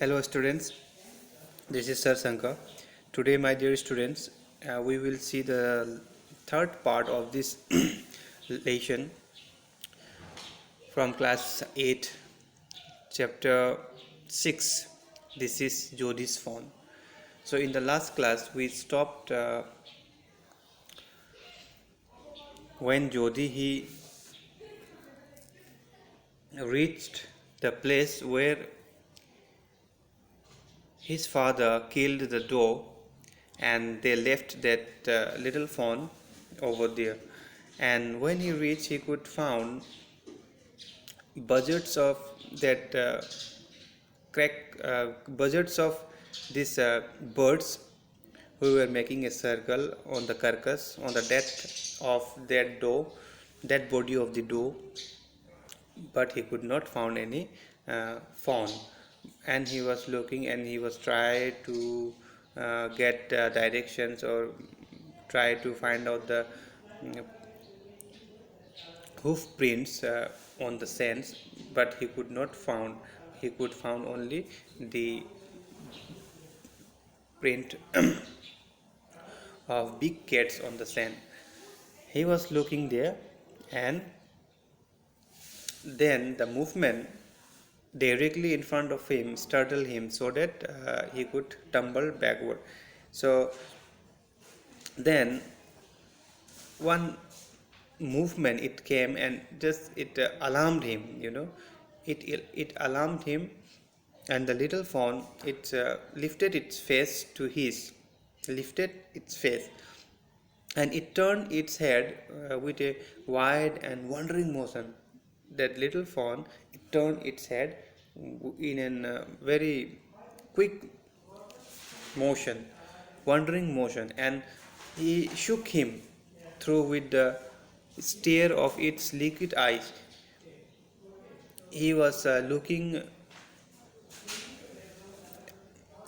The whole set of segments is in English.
Hello students, this is Sir Sankar. Today my dear students, we will see the third part of this lesson from class 8 chapter 6. This is Jody's Fawn. So in the last class we stopped when Jody he reached the place where his father killed the doe and they left that little fawn over there. And when he reached, he could found budgets of that budgets of these birds who were making a circle on the carcass, on the death of that doe, that body of the doe, but he could not found any fawn. And he was looking and he was trying to get directions or try to find out the mm, hoof prints on the sands, but he could not found. He could found only the print of big cats on the sand. He was looking there, and then the movement directly in front of him startled him so that he could tumble backward. So then one movement it came and just it alarmed him, it alarmed him. And the little fawn it lifted its face to his lifted its face, and it turned its head with a wide and wandering motion. That little fawn it turned its head in a very quick motion, wandering motion, and he shook him through with the stare of its liquid eyes. He was looking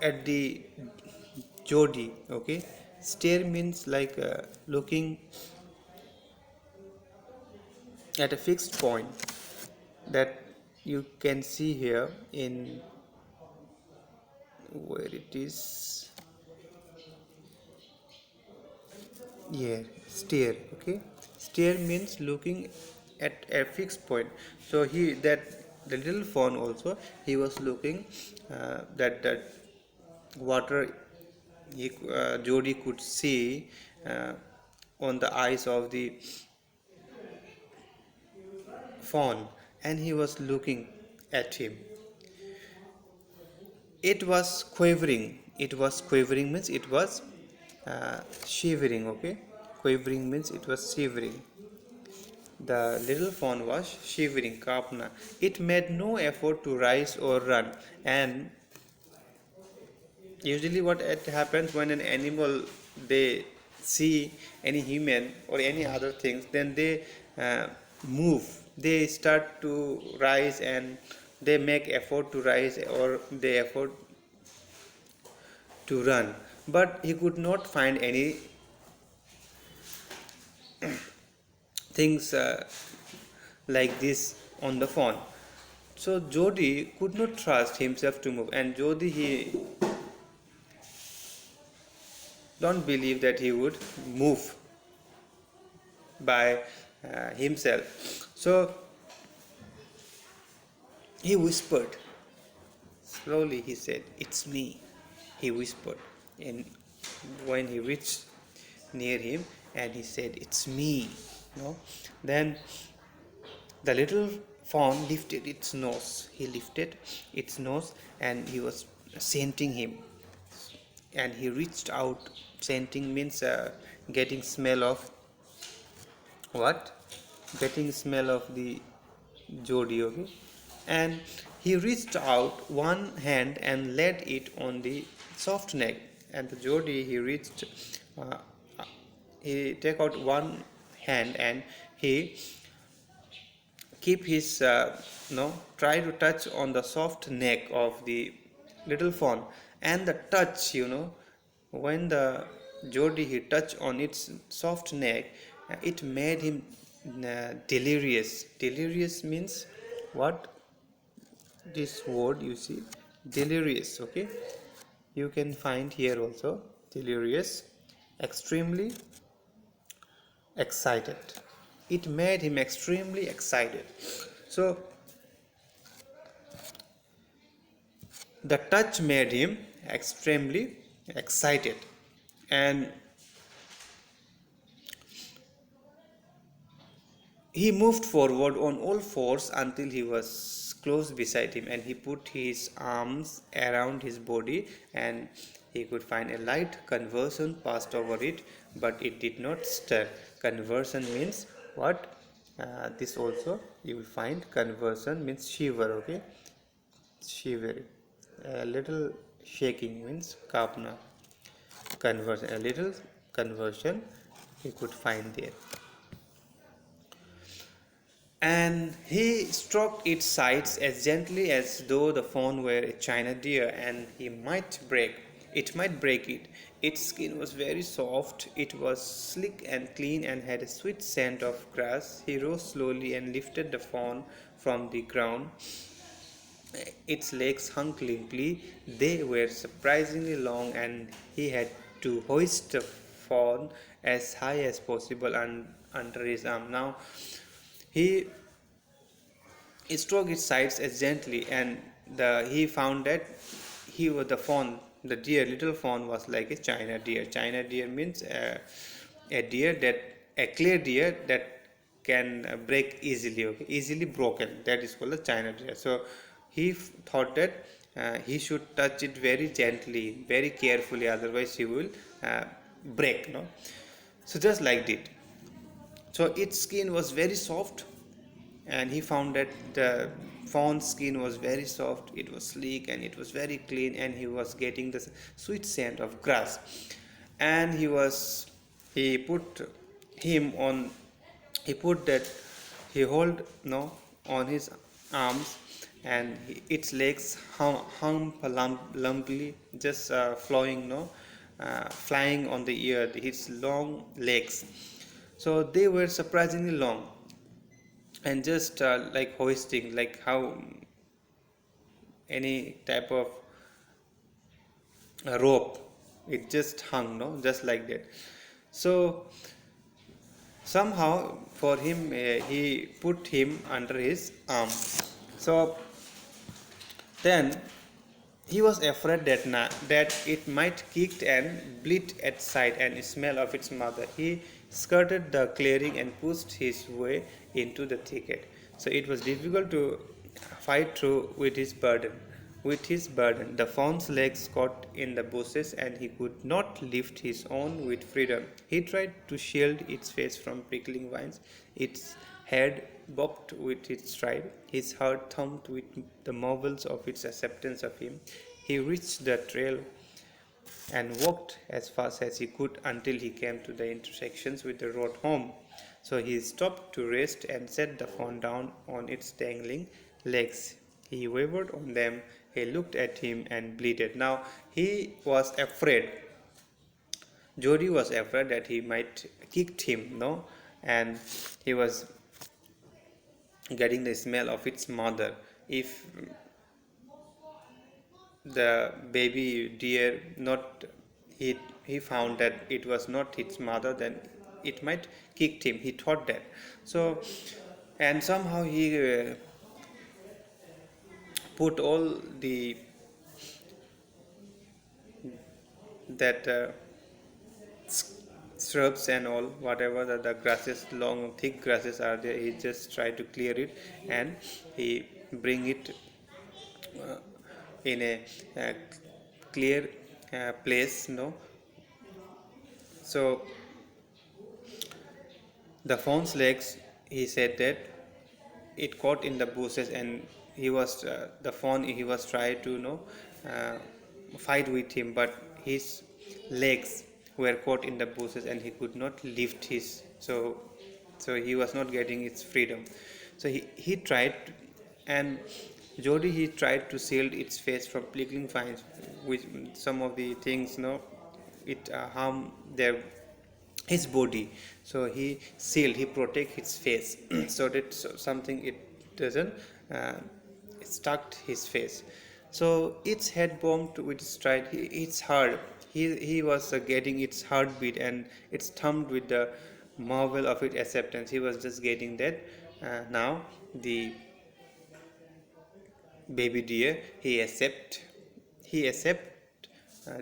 at the Jody. Okay, stare means like looking at a fixed point that you can see here in where it is here, stare. Okay, stare means looking at a fixed point. So he that the little fawn also he was looking that water Jody could see on the eyes of the fawn, and he was looking at him. It was quavering. It was quavering means it was shivering. Okay, quavering means it was shivering. The little fawn was shivering, kapna. It made no effort to rise or run, and usually what it happens when an animal they see any human or any other things, then they move, they start to rise and they make effort to rise or they effort to run. But he could not find any things like this on the phone. So Jody could not trust himself to move, and Jody he don't believe that he would move by himself. So he whispered slowly. He said, "It's me." He whispered, and when he reached near him, and he said, "It's me." No, then the little fawn lifted its nose. He lifted its nose, and he was scenting him. And he reached out. Scenting means getting smell of what? Getting smell of the Jody. Okay, and he reached out one hand and laid it on the soft neck. And the Jody he reached, uh, he take out one hand and he keep his no try to touch on the soft neck of the little fawn. And the touch, when the Jody he touched on its soft neck, it made him delirious. Delirious means what? This word you see, delirious. Okay, you can find here also delirious, extremely excited. It made him extremely excited. So the touch made him extremely excited, and he moved forward on all fours until he was close beside him, and he put his arms around his body, and he could find a light convulsion passed over it, but it did not stir. Convulsion means what? This also you will find. Convulsion means shiver. Okay, shiver. A little shaking means kapna. Conversion, a little conversion you could find there. And he stroked its sides as gently as though the fawn were a china deer, and it might break it. Its skin was very soft, it was slick and clean, and had a sweet scent of grass. He rose slowly and lifted the fawn from the ground. Its legs hung limply. They were surprisingly long, and he had to hoist the fawn as high as possible under his arm. Now he stroked its sides as gently, and he found that the little fawn was like a china deer. China deer means a deer that a clear deer that can break easily. Okay, easily broken. That is called a china deer. So he thought that he should touch it very gently, very carefully, otherwise he will break. No, so just like that. So its skin was very soft, and he found that the fawn's skin was very soft, it was sleek, and it was very clean, and he was getting the sweet scent of grass. And he put him on he put that he hold no on his arms, and its legs hung lumpily, just flying on the air, his long legs. So they were surprisingly long, and just like hoisting, like how any type of rope, it just hung, no, just like that. So somehow for him, he put him under his arm. So then he was afraid that it might kick and bleat at sight and smell of its mother. He skirted the clearing and pushed his way into the thicket. So it was difficult to fight through with his burden. The fawn's legs caught in the bushes, and he could not lift his own with freedom. He tried to shield its face from prickling vines. Its head bobbed with its stride. His heart thumped with the marvels of its acceptance of him. He reached the trail and walked as fast as he could until he came to the intersections with the road home. So he stopped to rest and set the fawn down on its dangling legs. He wavered on them. He looked at him and bleated. Now he was afraid. Jody was afraid that he might kick him, no, and he was getting the smell of its mother. If the baby deer not he found that it was not its mother, then it might kick him. He thought that. So, and somehow he put all the that shrubs and all, whatever the grasses, long thick grasses are there, he just tried to clear it, and he bring it in a clear place, no. So the fawn's legs, he said that it caught in the bushes, and he was the fawn, he was trying to uh, fight with him, but his legs were caught in the bushes, and he could not lift his, so he was not getting its freedom. So he tried, and Jody, he tried to shield its face from prickling vines, which some of the things, it harm their his body. So he protect his face so that something it doesn't uh, stuck his face. So its head bumped with stride. Its heart. He was getting its heartbeat, and it's thumped with the marvel of its acceptance. He was just getting that. Now the baby deer, he accept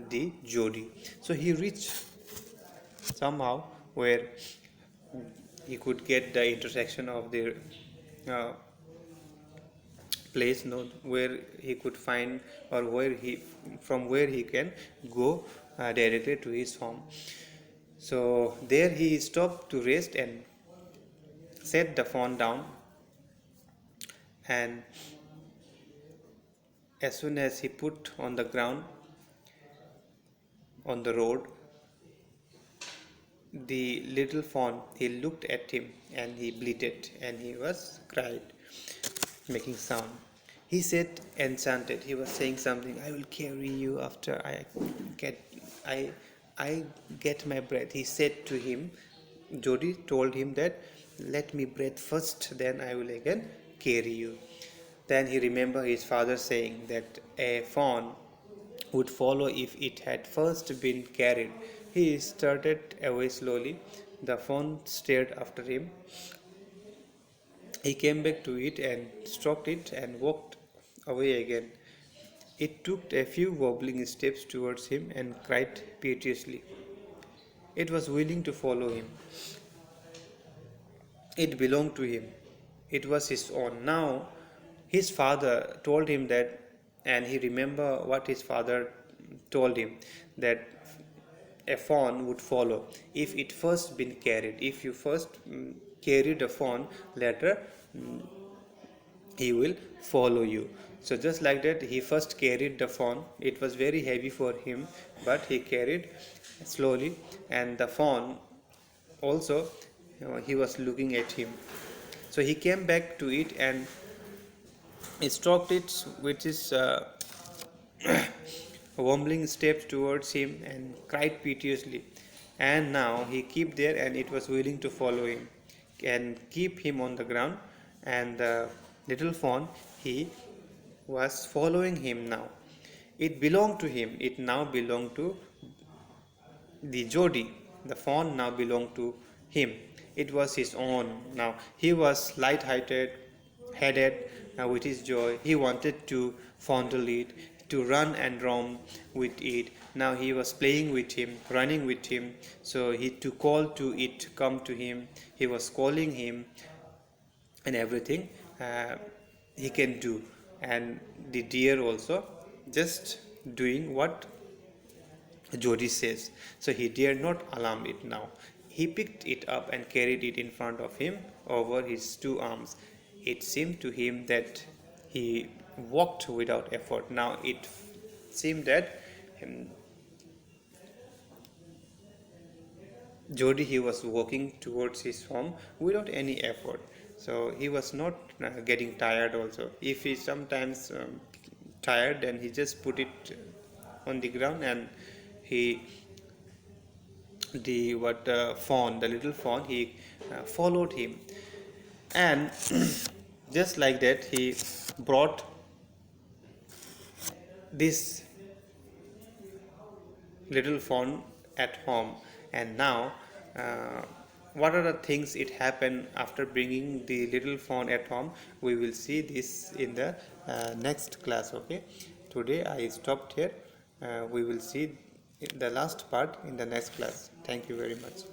the Jody. So he reached somehow where he could get the intersection of the uh, place, no, where he could find, or where he from where he can go directly to his home. So there he stopped to rest and set the Fawn down, and as soon as he put on the ground on the road, the little Fawn, he looked at him and he bleated and he was cried, making sound. He said enchanted. He was saying something. I will carry you after get I I get my breath. He said to him. Jody told him that let me breathe first, then I will again carry you. Then he remembered his father saying that a fawn would follow if it had first been carried. He started away slowly. The fawn stared after him. He came back to it and stroked it and walked away again. It took a few wobbling steps towards him and cried piteously. It was willing to follow him. It belonged to him. It was his own. Now his father told him that, and he remembered what his father told him, that a fawn would follow if it first been carried. If you first carried a fawn, later he will follow you. So just like that, he first carried the fawn. It was very heavy for him, but he carried slowly, and the fawn also, he was looking at him. So he came back to it and he stroked it with his wobbling steps towards him and cried piteously. And now he kept there, and it was willing to follow him and keep him on the ground. And the little fawn, he was following him now. It belonged to him. It now belonged to the Jody. The fawn now belonged to him. It was his own now. He was light-hearted, headed with his joy. He wanted to fondle it, to run and roam with it. Now he was playing with him, running with him. So he to call to it to come to him. He was calling him, and everything he can do. And the deer also just doing what Jody says. So he dared not alarm it now. He picked it up and carried it in front of him over his two arms. It seemed to him that he walked without effort. Now it seemed that Jody, he was walking towards his home without any effort. So he was not getting tired also. If he sometimes tired, then he just put it on the ground, and he the fawn, the little fawn, he followed him, and just like that he brought this little fawn at home. And now what are the things it happened after bringing the little fawn at home, we will see this in the next class. Okay, today I stopped here. We will see the last part in the next class. Thank you very much.